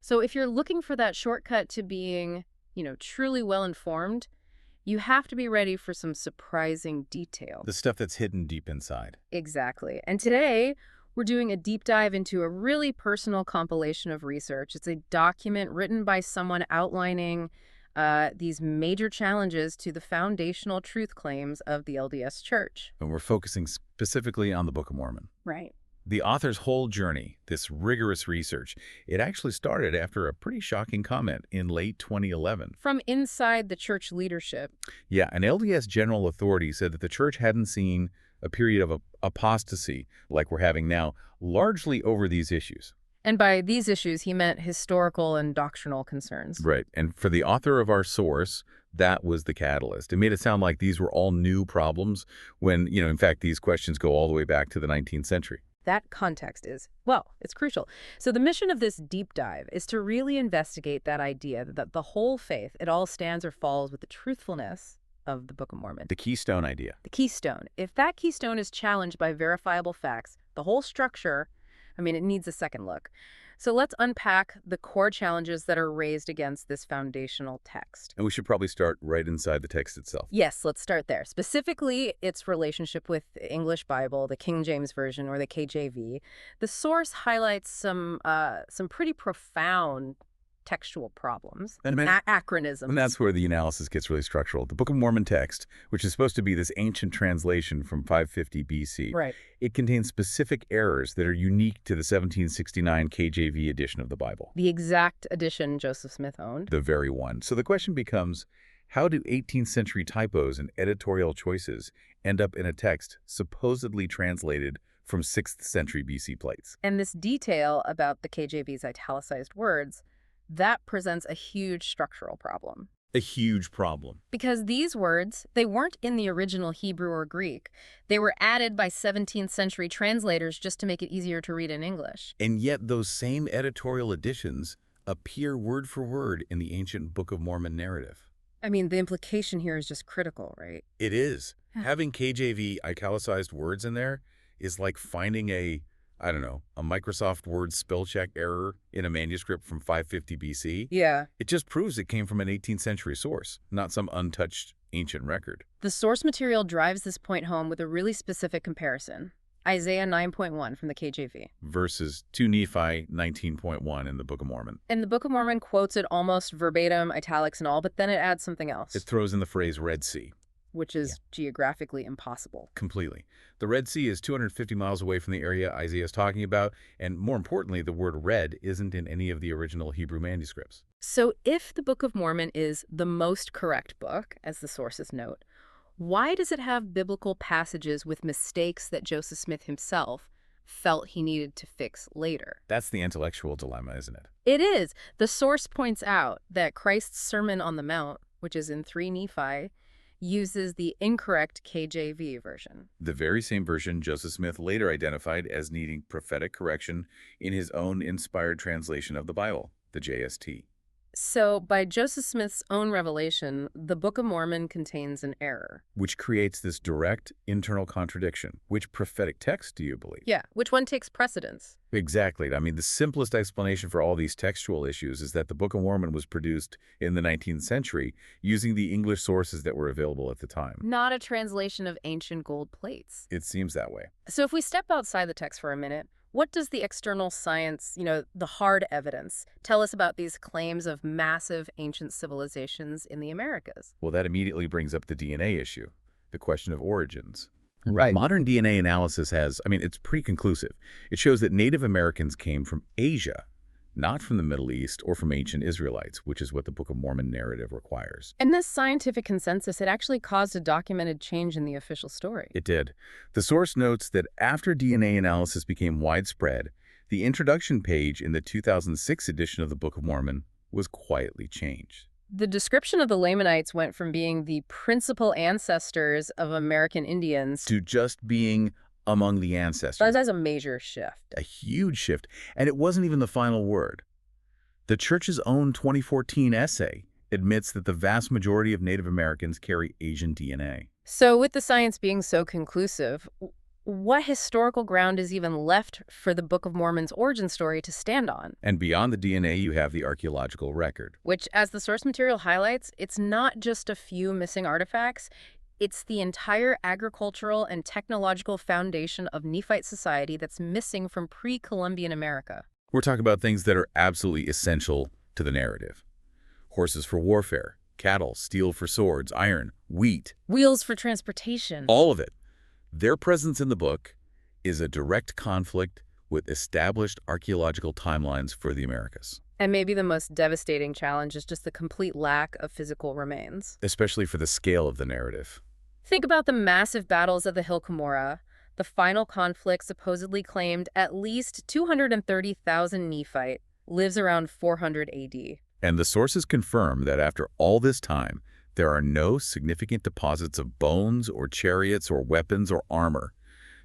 So if you're looking for that shortcut to being, truly well-informed, you have to be ready for some surprising detail. The stuff that's hidden deep inside. Exactly. And today, we're doing a deep dive into a really personal compilation of research. It's a document written by someone outlining these major challenges to the foundational truth claims of the LDS Church. And we're focusing specifically on the Book of Mormon. Right. The author's whole journey, this rigorous research, it actually started after a pretty shocking comment in late 2011. From inside the church leadership. Yeah, an LDS general authority said that the church hadn't seen a period of apostasy like we're having now, largely over these issues. And by these issues, he meant historical and doctrinal concerns. Right, and for the author of our source, that was the catalyst. It made it sound like these were all new problems when, in fact, these questions go all the way back to the 19th century. That context is, it's crucial. So the mission of this deep dive is to really investigate that idea that the whole faith, it all stands or falls with the truthfulness of the Book of Mormon. The keystone idea. The keystone. If that keystone is challenged by verifiable facts, the whole structure, it needs a second look. So let's unpack the core challenges that are raised against this foundational text. And we should probably start right inside the text itself. Yes, let's start there. Specifically, its relationship with the English Bible, the King James Version, or the KJV. The source highlights some pretty profound textual problems, acronyms. And that's where the analysis gets really structural. The Book of Mormon text, which is supposed to be this ancient translation from 550 BC, right. It contains specific errors that are unique to the 1769 KJV edition of the Bible. The exact edition Joseph Smith owned. The very one. So the question becomes, how do 18th century typos and editorial choices end up in a text supposedly translated from 6th century BC plates? And this detail about the KJV's italicized words, that presents a huge structural problem. A huge problem. Because these words, they weren't in the original Hebrew or Greek. They were added by 17th century translators just to make it easier to read in English. And yet those same editorial additions appear word for word in the ancient Book of Mormon narrative. The implication here is just critical, right? It is. Having KJV italicized words in there is like finding a Microsoft Word spell check error in a manuscript from 550 BC. Yeah. It just proves it came from an 18th century source, not some untouched ancient record. The source material drives this point home with a really specific comparison. Isaiah 9.1 from the KJV. Versus 2 Nephi 19.1 in the Book of Mormon. And the Book of Mormon quotes it almost verbatim, italics and all, but then it adds something else. It throws in the phrase Red Sea. Which is geographically impossible. Completely. The Red Sea is 250 miles away from the area Isaiah is talking about, and more importantly, the word red isn't in any of the original Hebrew manuscripts. So if the Book of Mormon is the most correct book, as the sources note, why does it have biblical passages with mistakes that Joseph Smith himself felt he needed to fix later? That's the intellectual dilemma, isn't it? It is. The source points out that Christ's Sermon on the Mount, which is in 3 Nephi, uses the incorrect KJV version. The very same version Joseph Smith later identified as needing prophetic correction in his own inspired translation of the Bible, the JST. So, by Joseph Smith's own revelation, the Book of Mormon contains an error. Which creates this direct internal contradiction. Which prophetic text do you believe? Yeah, which one takes precedence? Exactly. The simplest explanation for all these textual issues is that the Book of Mormon was produced in the 19th century using the English sources that were available at the time. Not a translation of ancient gold plates. It seems that way. So if we step outside the text for a minute, what does the external science, the hard evidence, tell us about these claims of massive ancient civilizations in the Americas? Well, that immediately brings up the DNA issue, the question of origins. Right. Modern DNA analysis has, it's pretty conclusive. It shows that Native Americans came from Asia, not from the Middle East or from ancient Israelites, which is what the Book of Mormon narrative requires. And this scientific consensus, it actually caused a documented change in the official story. It did. The source notes that after DNA analysis became widespread, the introduction page in the 2006 edition of the Book of Mormon was quietly changed. The description of the Lamanites went from being the principal ancestors of American Indians to just being among the ancestors. That's a major shift. A huge shift. And it wasn't even the final word. The church's own 2014 essay admits that the vast majority of Native Americans carry Asian DNA. So with the science being so conclusive, what historical ground is even left for the Book of Mormon's origin story to stand on? And beyond the DNA, you have the archaeological record. Which, as the source material highlights, it's not just a few missing artifacts. It's the entire agricultural and technological foundation of Nephite society that's missing from pre-Columbian America. We're talking about things that are absolutely essential to the narrative. Horses for warfare, cattle, steel for swords, iron, wheat. Wheels for transportation. All of it. Their presence in the book is a direct conflict with established archaeological timelines for the Americas. And maybe the most devastating challenge is just the complete lack of physical remains. Especially for the scale of the narrative. Think about the massive battles of the Hill Cumorah. The final conflict supposedly claimed at least 230,000 Nephite, lives around 400 AD. And the sources confirm that after all this time, there are no significant deposits of bones or chariots or weapons or armor.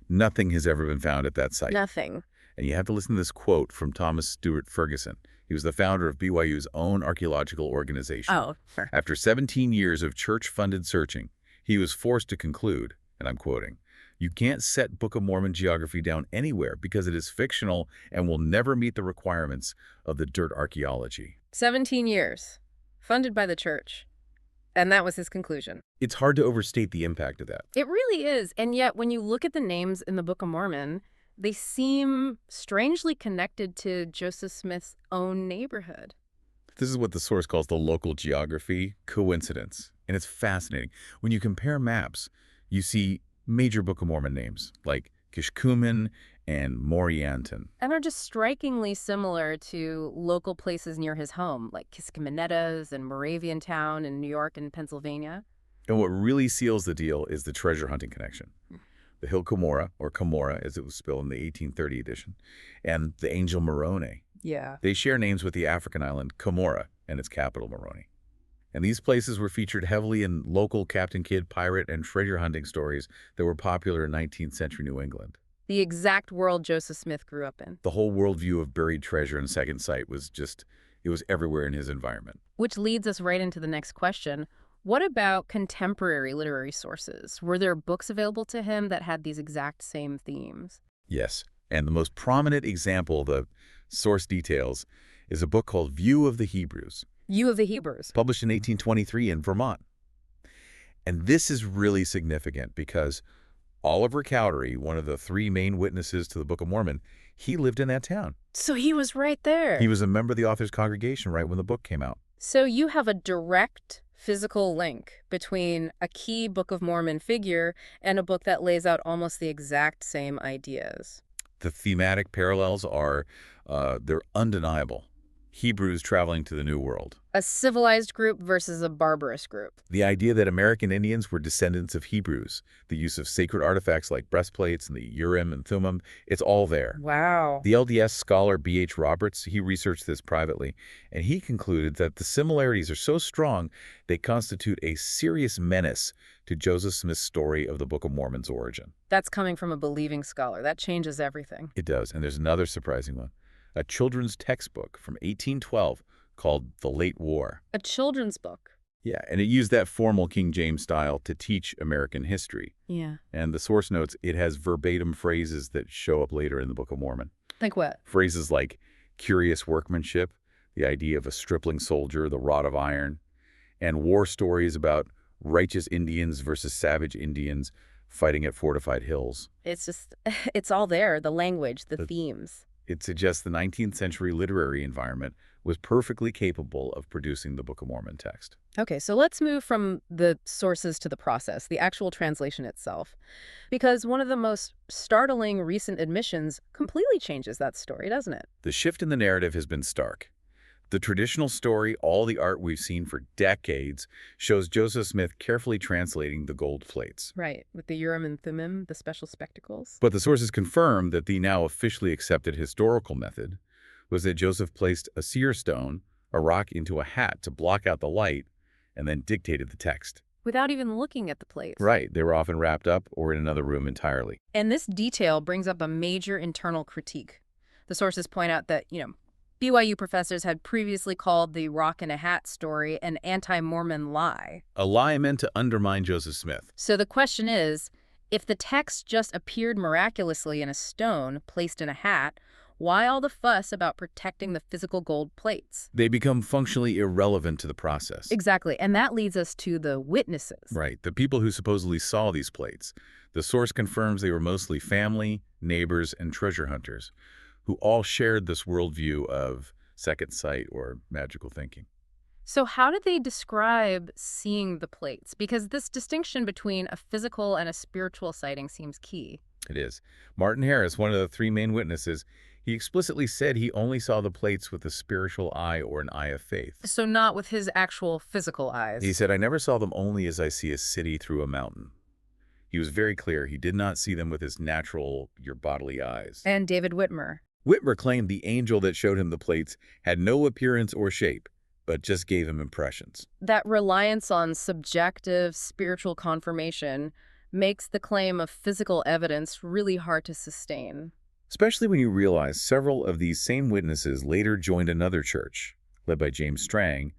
Nothing has ever been found at that site. Nothing. And you have to listen to this quote from Thomas Stewart Ferguson. He was the founder of BYU's own archaeological organization. Oh, sure. After 17 years of church-funded searching, he was forced to conclude, and I'm quoting, "You can't set Book of Mormon geography down anywhere because it is fictional and will never meet the requirements of the dirt archaeology." 17 years, funded by the church. And that was his conclusion. It's hard to overstate the impact of that. It really is. And yet, when you look at the names in the Book of Mormon, they seem strangely connected to Joseph Smith's own neighborhood. This is what the source calls the local geography coincidence. And it's fascinating. When you compare maps, you see major Book of Mormon names like Kishkumen and Morianton. And are just strikingly similar to local places near his home, like Kiskiminetas and Moraviantown in New York and Pennsylvania. And what really seals the deal is the treasure hunting connection. The Hill Cumorah, or Cumorah as it was spelled in the 1830 edition, and the Angel Moroni. Yeah. They share names with the African island Cumorah and its capital Moroni. And these places were featured heavily in local Captain Kidd pirate and treasure hunting stories that were popular in 19th century New England. The exact world Joseph Smith grew up in. The whole worldview of buried treasure and second sight was it was everywhere in his environment. Which leads us right into the next question. What about contemporary literary sources? Were there books available to him that had these exact same themes? Yes, and the most prominent example, the source details, is a book called View of the Hebrews. View of the Hebrews. Published in 1823 in Vermont. And this is really significant because Oliver Cowdery, one of the three main witnesses to the Book of Mormon, he lived in that town. So he was right there. He was a member of the author's congregation right when the book came out. So you have a direct physical link between a key Book of Mormon figure and a book that lays out almost the exact same ideas. The thematic parallels are, they're undeniable. Hebrews traveling to the New World. A civilized group versus a barbarous group. The idea that American Indians were descendants of Hebrews, the use of sacred artifacts like breastplates and the Urim and Thummim, it's all there. Wow. The LDS scholar B.H. Roberts, he researched this privately, and he concluded that the similarities are so strong they constitute a serious menace to Joseph Smith's story of the Book of Mormon's origin. That's coming from a believing scholar. That changes everything. It does, and there's another surprising one. A children's textbook from 1812 called The Late War. A children's book. Yeah, and it used that formal King James style to teach American history. Yeah. And the source notes it has verbatim phrases that show up later in the Book of Mormon. Like what? Phrases like curious workmanship, the idea of a stripling soldier, the rod of iron, and war stories about righteous Indians versus savage Indians fighting at fortified hills. It's just, it's all there, the language, the themes. It suggests the 19th century literary environment was perfectly capable of producing the Book of Mormon text. Okay, so let's move from the sources to the process, the actual translation itself. Because one of the most startling recent admissions completely changes that story, doesn't it? The shift in the narrative has been stark. The traditional story, all the art we've seen for decades, shows Joseph Smith carefully translating the gold plates. Right, with the Urim and Thummim, the special spectacles. But the sources confirm that the now officially accepted historical method was that Joseph placed a seer stone, a rock, into a hat to block out the light, and then dictated the text. Without even looking at the plates. Right, they were often wrapped up or in another room entirely. And this detail brings up a major internal critique. The sources point out that, BYU professors had previously called the rock in a hat story an anti-Mormon lie. A lie meant to undermine Joseph Smith. So the question is If the text just appeared miraculously in a stone placed in a hat, why all the fuss about protecting the physical gold plates? They become functionally irrelevant to the process. Exactly, and that leads us to the witnesses. Right, the people who supposedly saw these plates. The source confirms they were mostly family, neighbors, and treasure hunters, who all shared this worldview of second sight or magical thinking. So how did they describe seeing the plates? Because this distinction between a physical and a spiritual sighting seems key. It is. Martin Harris, one of the three main witnesses, he explicitly said he only saw the plates with a spiritual eye or an eye of faith. So not with his actual physical eyes. He said, "I never saw them only as I see a city through a mountain." He was very clear. He did not see them with his natural, your bodily eyes. And David Whitmer. Whitmer claimed the angel that showed him the plates had no appearance or shape, but just gave him impressions. That reliance on subjective spiritual confirmation makes the claim of physical evidence really hard to sustain. Especially when you realize several of these same witnesses later joined another church, led by James Strang,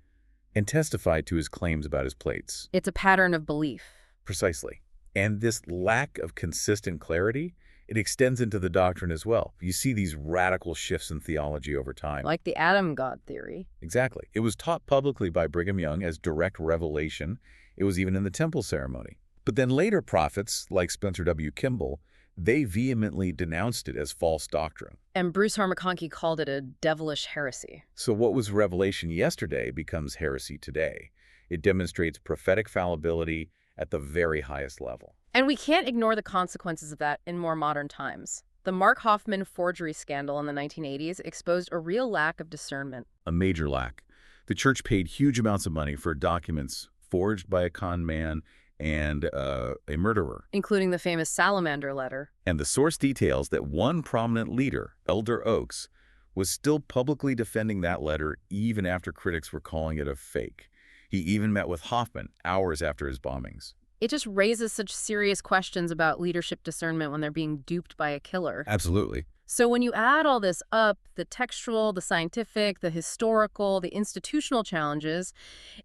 and testified to his claims about his plates. It's a pattern of belief. Precisely. And this lack of consistent clarity, it extends into the doctrine as well. You see these radical shifts in theology over time. Like the Adam God theory. Exactly. It was taught publicly by Brigham Young as direct revelation. It was even in the temple ceremony. But then later prophets, like Spencer W. Kimball, they vehemently denounced it as false doctrine. And Bruce R. McConkie called it a devilish heresy. So what was revelation yesterday becomes heresy today. It demonstrates prophetic fallibility at the very highest level. And we can't ignore the consequences of that in more modern times. The Mark Hoffman forgery scandal in the 1980s exposed a real lack of discernment. A major lack. The church paid huge amounts of money for documents forged by a con man and a murderer. Including the famous Salamander letter. And the source details that one prominent leader, Elder Oaks, was still publicly defending that letter even after critics were calling it a fake. He even met with Hoffman hours after his bombings. It just raises such serious questions about leadership discernment when they're being duped by a killer. Absolutely. So when you add all this up, the textual, the scientific, the historical, the institutional challenges,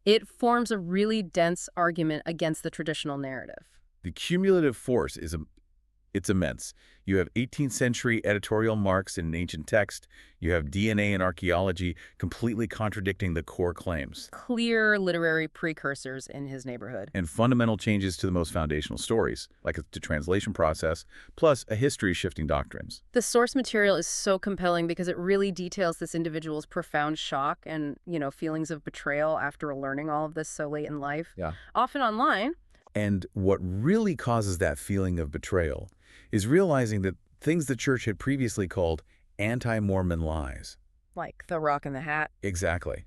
it forms a really dense argument against the traditional narrative. The cumulative force it's immense. You have 18th century editorial marks in an ancient text. You have DNA and archaeology completely contradicting the core claims. Clear literary precursors in his neighborhood. And fundamental changes to the most foundational stories, like the translation process, plus a history of shifting doctrines. The source material is so compelling because it really details this individual's profound shock and, feelings of betrayal after learning all of this so late in life. Yeah. Often online. And what really causes that feeling of betrayal is realizing that things the church had previously called anti-Mormon lies. Like the rock in the hat. Exactly.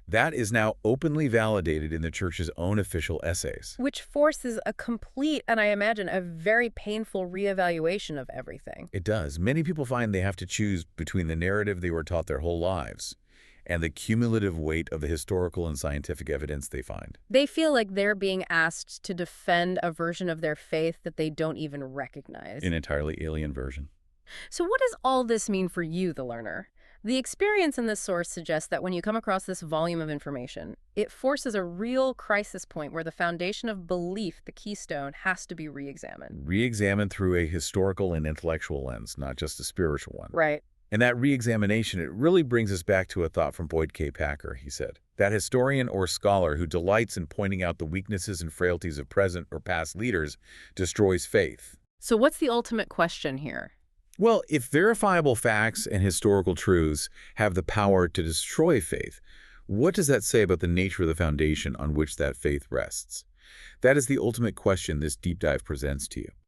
That is now openly validated in the church's own official essays. Which forces a complete, and I imagine a very painful reevaluation of everything. It does. Many people find they have to choose between the narrative they were taught their whole lives and the cumulative weight of the historical and scientific evidence they find. They feel like they're being asked to defend a version of their faith that they don't even recognize. An entirely alien version. So what does all this mean for you, the learner? The experience in this source suggests that when you come across this volume of information, it forces a real crisis point where the foundation of belief, the keystone, has to be re-examined. Re-examined through a historical and intellectual lens, not just a spiritual one. Right. And that re-examination, it really brings us back to a thought from Boyd K. Packer, he said. That historian or scholar who delights in pointing out the weaknesses and frailties of present or past leaders destroys faith. So what's the ultimate question here? Well, if verifiable facts and historical truths have the power to destroy faith, what does that say about the nature of the foundation on which that faith rests? That is the ultimate question this deep dive presents to you.